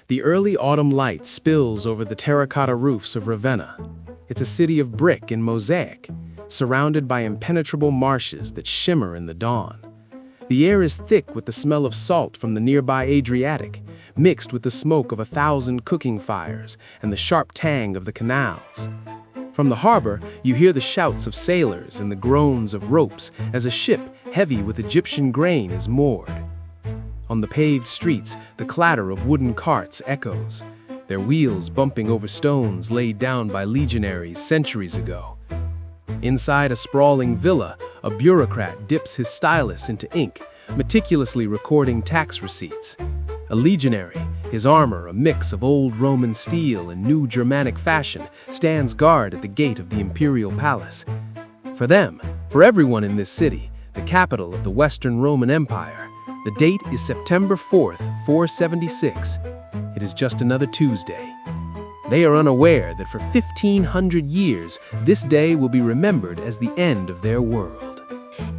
The early autumn light spills over the terracotta roofs of Ravenna. It's a city of brick and mosaic, surrounded by impenetrable marshes that shimmer in the dawn. The air is thick with the smell of salt from the nearby Adriatic, mixed with the smoke of 1,000 cooking fires and the sharp tang of the canals. From the harbor, you hear the shouts of sailors and the groans of ropes as a ship heavy with Egyptian grain is moored. On the paved streets, the clatter of wooden carts echoes, their wheels bumping over stones laid down by legionaries centuries ago. Inside a sprawling villa, a bureaucrat dips his stylus into ink, meticulously recording tax receipts. A legionary, his armor a mix of old Roman steel and new Germanic fashion, stands guard at the gate of the imperial palace. For them, for everyone in this city, the capital of the Western Roman Empire, the date is September 4th, 476. It is just another Tuesday. They are unaware that for 1,500 years, this day will be remembered as the end of their world.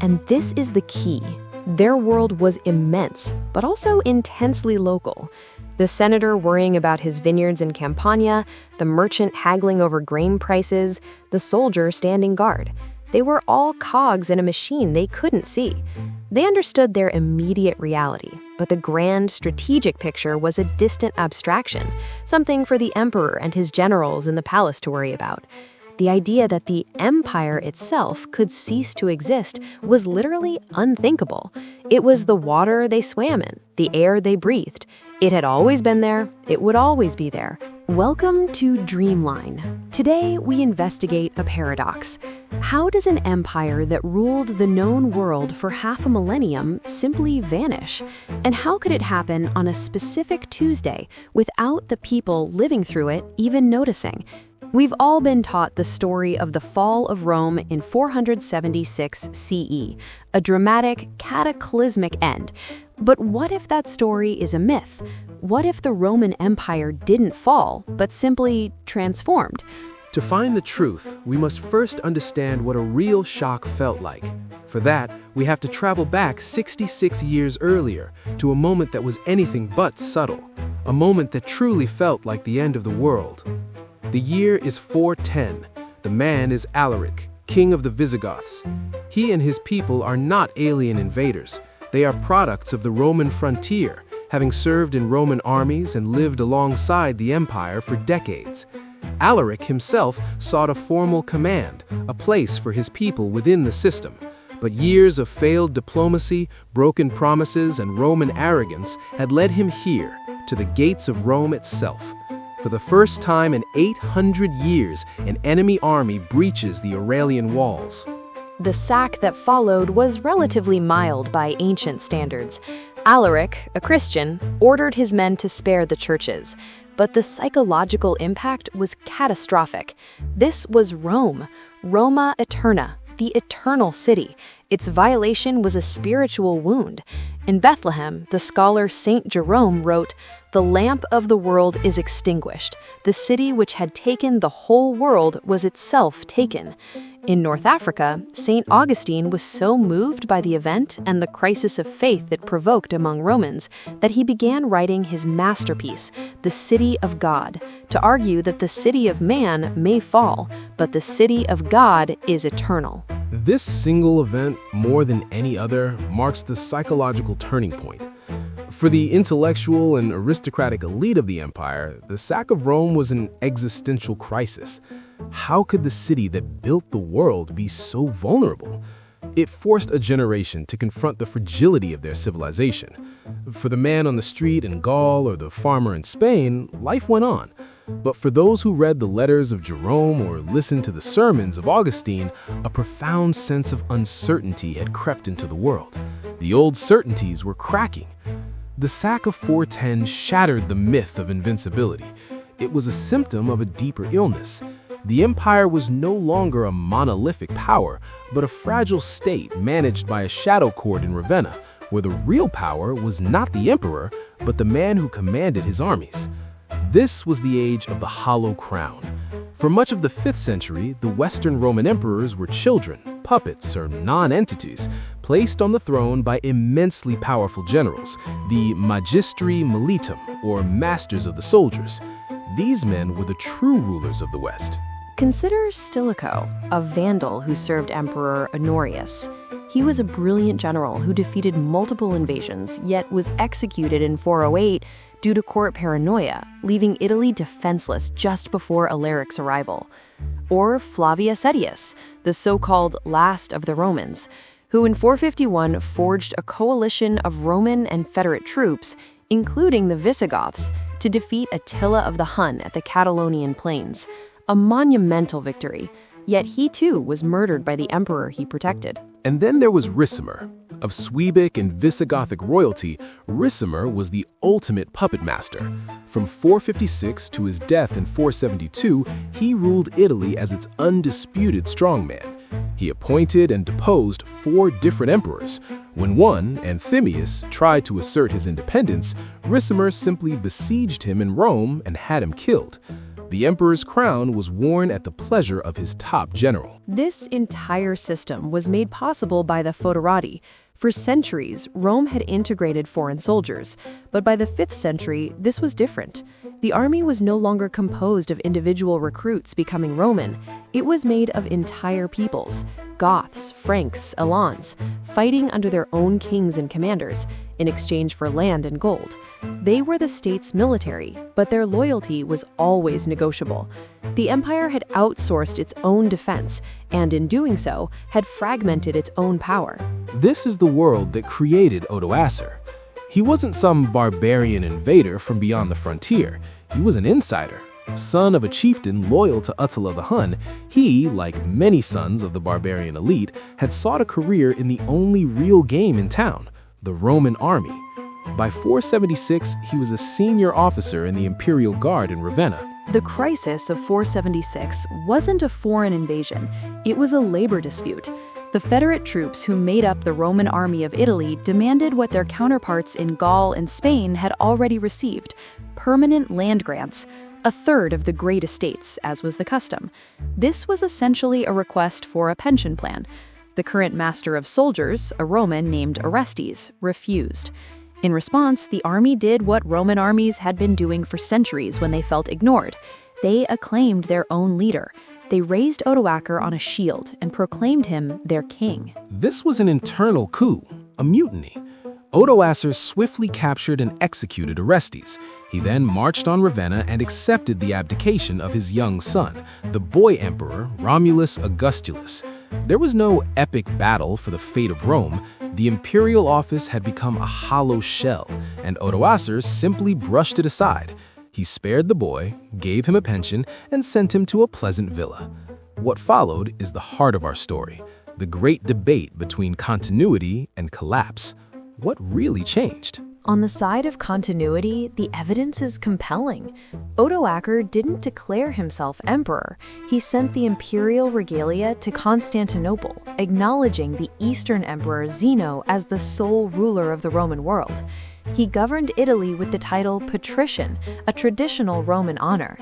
And this is the key. Their world was immense, but also intensely local. The senator worrying about his vineyards in Campania, the merchant haggling over grain prices, the soldier standing guard. They were all cogs in a machine they couldn't see. They understood their immediate reality, but the grand strategic picture was a distant abstraction, something for the emperor and his generals in the palace to worry about. The idea that the empire itself could cease to exist was literally unthinkable. It was the water they swam in, the air they breathed. It had always been there, it would always be there. Welcome to Dreamline. Today, we investigate a paradox. How does an empire that ruled the known world for half a millennium simply vanish? And how could it happen on a specific Tuesday without the people living through it even noticing? We've all been taught the story of the fall of Rome in 476 CE, a dramatic, cataclysmic end. But what if that story is a myth? What if the Roman Empire didn't fall, but simply transformed? To find the truth, we must first understand what a real shock felt like. For that, we have to travel back 66 years earlier to a moment that was anything but subtle, a moment that truly felt like the end of the world. The year is 410. The man is Alaric, king of the Visigoths. He and his people are not alien invaders. They are products of the Roman frontier, having served in Roman armies and lived alongside the empire for decades. Alaric himself sought a formal command, a place for his people within the system. But years of failed diplomacy, broken promises, and Roman arrogance had led him here, to the gates of Rome itself. For the first time in 800 years, an enemy army breaches the Aurelian walls. The sack that followed was relatively mild by ancient standards. Alaric, a Christian, ordered his men to spare the churches. But the psychological impact was catastrophic. This was Rome, Roma Eterna, the eternal city. Its violation was a spiritual wound. In Bethlehem, the scholar Saint Jerome wrote, "The lamp of the world is extinguished. The city which had taken the whole world was itself taken." In North Africa, St. Augustine was so moved by the event and the crisis of faith it provoked among Romans that he began writing his masterpiece, The City of God, to argue that the city of man may fall, but the city of God is eternal. This single event, more than any other, marks the psychological turning point. For the intellectual and aristocratic elite of the empire, the sack of Rome was an existential crisis. How could the city that built the world be so vulnerable? It forced a generation to confront the fragility of their civilization. For the man on the street in Gaul or the farmer in Spain, life went on. But for those who read the letters of Jerome or listened to the sermons of Augustine, a profound sense of uncertainty had crept into the world. The old certainties were cracking. The sack of 410 shattered the myth of invincibility. It was a symptom of a deeper illness. The empire was no longer a monolithic power, but a fragile state managed by a shadow court in Ravenna, where the real power was not the emperor, but the man who commanded his armies. This was the age of the hollow crown. For much of the 5th century, the Western Roman emperors were children, puppets or non-entities placed on the throne by immensely powerful generals, the magistri militum, or masters of the soldiers. These men were the true rulers of the West. Consider Stilicho, a Vandal who served Emperor Honorius. He was a brilliant general who defeated multiple invasions, yet was executed in 408 due to court paranoia, leaving Italy defenseless just before Alaric's arrival. Or Flavius Aetius, the so-called last of the Romans, who in 451 forged a coalition of Roman and Federate troops, including the Visigoths, to defeat Attila of the Hun at the Catalonian plains. A monumental victory, yet he too was murdered by the emperor he protected. And then there was Ricimer. Of Suebic and Visigothic royalty, Ricimer was the ultimate puppet master. From 456 to his death in 472, he ruled Italy as its undisputed strongman. He appointed and deposed 4 different emperors. When one, Anthemius, tried to assert his independence, Ricimer simply besieged him in Rome and had him killed. The emperor's crown was worn at the pleasure of his top general. This entire system was made possible by the foederati. For centuries, Rome had integrated foreign soldiers, but by the 5th century, this was different. The army was no longer composed of individual recruits becoming Roman. It was made of entire peoples, Goths, Franks, Alans, fighting under their own kings and commanders, in exchange for land and gold. They were the state's military, but their loyalty was always negotiable. The empire had outsourced its own defense, and in doing so, had fragmented its own power. This is the world that created Odoacer. He wasn't some barbarian invader from beyond the frontier. He was an insider. Son of a chieftain loyal to Attila the Hun, he, like many sons of the barbarian elite, had sought a career in the only real game in town, the Roman army. By 476, he was a senior officer in the Imperial Guard in Ravenna. The crisis of 476 wasn't a foreign invasion, it was a labor dispute. The Federate troops who made up the Roman army of Italy demanded what their counterparts in Gaul and Spain had already received: permanent land grants, a third of the great estates, as was the custom. This was essentially a request for a pension plan. The current master of soldiers, a Roman named Orestes, refused. In response, the army did what Roman armies had been doing for centuries when they felt ignored. They acclaimed their own leader. They raised Odoacer on a shield and proclaimed him their king. This was an internal coup, a mutiny. Odoacer swiftly captured and executed Orestes. He then marched on Ravenna and accepted the abdication of his young son, the boy emperor Romulus Augustulus. There was no epic battle for the fate of Rome. The imperial office had become a hollow shell, and Odoacer simply brushed it aside. He spared the boy, gave him a pension, and sent him to a pleasant villa. What followed is the heart of our story, the great debate between continuity and collapse. What really changed? On the side of continuity, the evidence is compelling. Odoacer didn't declare himself emperor. He sent the imperial regalia to Constantinople, acknowledging the Eastern emperor Zeno as the sole ruler of the Roman world. He governed Italy with the title patrician, a traditional Roman honor.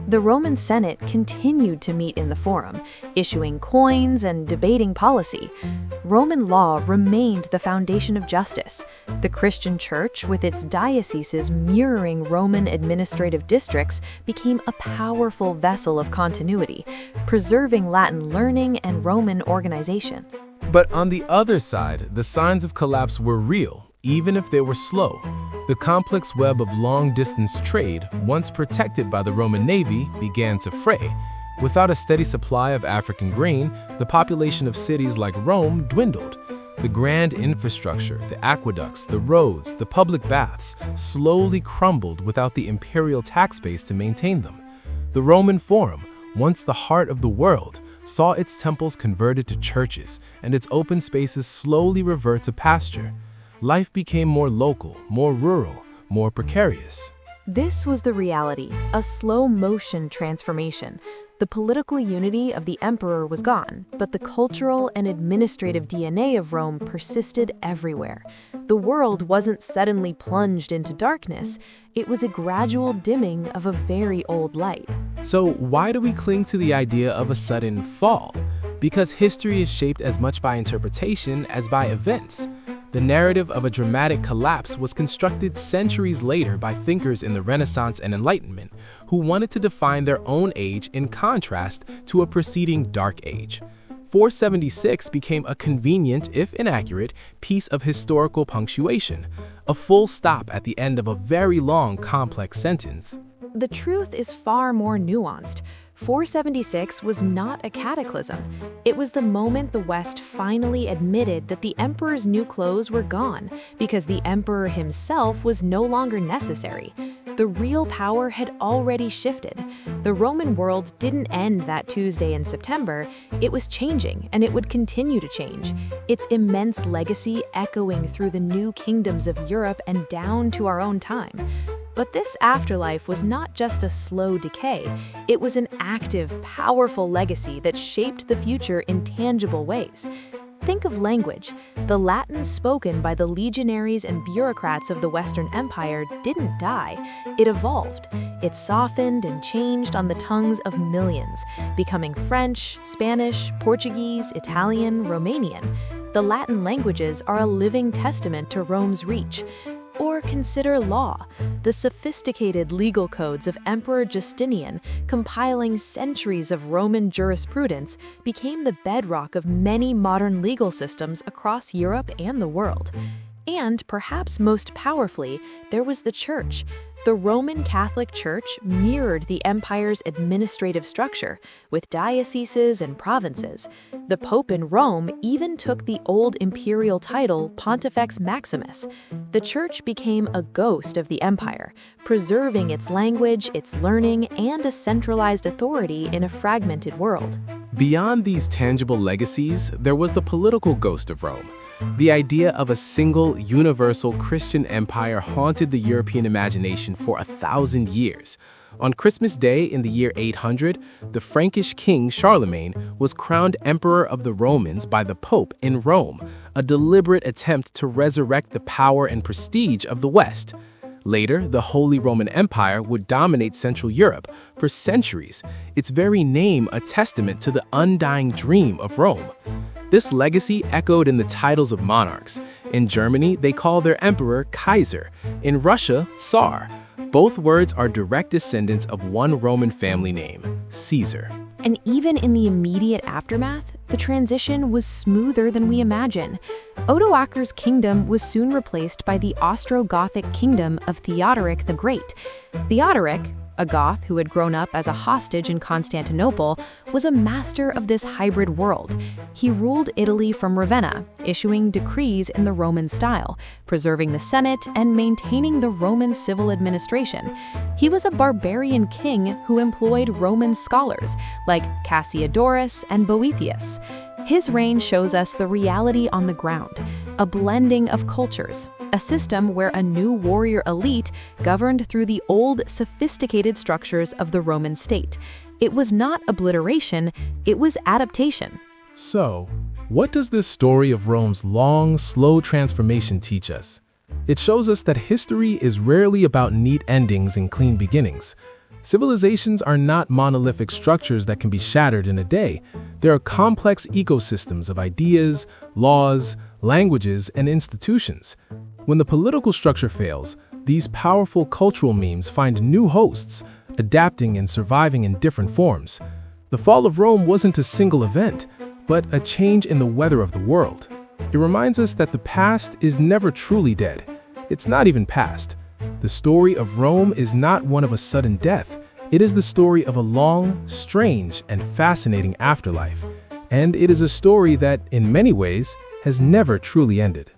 The Roman Senate continued to meet in the Forum, issuing coins and debating policy. Roman law remained the foundation of justice. The Christian Church, with its dioceses mirroring Roman administrative districts, became a powerful vessel of continuity, preserving Latin learning and Roman organization. But on the other side, the signs of collapse were real, even if they were slow. The complex web of long-distance trade, once protected by the Roman navy, began to fray. Without a steady supply of African grain, the population of cities like Rome dwindled. The grand infrastructure, the aqueducts, the roads, the public baths, slowly crumbled without the imperial tax base to maintain them. The Roman Forum, once the heart of the world, saw its temples converted to churches and its open spaces slowly revert to pasture. Life became more local, more rural, more precarious. This was the reality, a slow-motion transformation. The political unity of the emperor was gone, but the cultural and administrative DNA of Rome persisted everywhere. The world wasn't suddenly plunged into darkness, it was a gradual dimming of a very old light. So why do we cling to the idea of a sudden fall? Because history is shaped as much by interpretation as by events. The narrative of a dramatic collapse was constructed centuries later by thinkers in the Renaissance and Enlightenment who wanted to define their own age in contrast to a preceding Dark Age. 476 became a convenient, if inaccurate, piece of historical punctuation, a full stop at the end of a very long, complex sentence. The truth is far more nuanced. 476 was not a cataclysm. It was the moment the West finally admitted that the emperor's new clothes were gone because the emperor himself was no longer necessary. The real power had already shifted. The Roman world didn't end that Tuesday in September. It was changing, and it would continue to change, its immense legacy echoing through the new kingdoms of Europe and down to our own time. But this afterlife was not just a slow decay. It was an active, powerful legacy that shaped the future in tangible ways. Think of language. The Latin spoken by the legionaries and bureaucrats of the Western Empire didn't die. It evolved. It softened and changed on the tongues of millions, becoming French, Spanish, Portuguese, Italian, Romanian. The Latin languages are a living testament to Rome's reach. Or consider law, the sophisticated legal codes of Emperor Justinian, compiling centuries of Roman jurisprudence, became the bedrock of many modern legal systems across Europe and the world. And perhaps most powerfully, there was the Church. The Roman Catholic Church mirrored the empire's administrative structure, with dioceses and provinces. The Pope in Rome even took the old imperial title Pontifex Maximus. The Church became a ghost of the empire, preserving its language, its learning, and a centralized authority in a fragmented world. Beyond these tangible legacies, there was the political ghost of Rome. The idea of a single, universal Christian empire haunted the European imagination for 1,000 years. On Christmas Day in the year 800, the Frankish king Charlemagne was crowned emperor of the Romans by the Pope in Rome, a deliberate attempt to resurrect the power and prestige of the West. Later, the Holy Roman Empire would dominate Central Europe for centuries, its very name a testament to the undying dream of Rome. This legacy echoed in the titles of monarchs. In Germany, they call their emperor Kaiser. In Russia, Tsar. Both words are direct descendants of one Roman family name, Caesar. And even in the immediate aftermath, the transition was smoother than we imagine. Odoacer's kingdom was soon replaced by the Ostrogothic kingdom of Theodoric the Great. Theodoric, a Goth who had grown up as a hostage in Constantinople, was a master of this hybrid world. He ruled Italy from Ravenna, issuing decrees in the Roman style, preserving the Senate and maintaining the Roman civil administration. He was a barbarian king who employed Roman scholars like Cassiodorus and Boethius. His reign shows us the reality on the ground, a blending of cultures, a system where a new warrior elite governed through the old, sophisticated structures of the Roman state. It was not obliteration, it was adaptation. So, what does this story of Rome's long, slow transformation teach us? It shows us that history is rarely about neat endings and clean beginnings. Civilizations are not monolithic structures that can be shattered in a day. They are complex ecosystems of ideas, laws, languages, and institutions. When the political structure fails, these powerful cultural memes find new hosts, adapting and surviving in different forms. The fall of Rome wasn't a single event, but a change in the weather of the world. It reminds us that the past is never truly dead. It's not even past. The story of Rome is not one of a sudden death. It is the story of a long, strange, and fascinating afterlife. And it is a story that, in many ways, has never truly ended.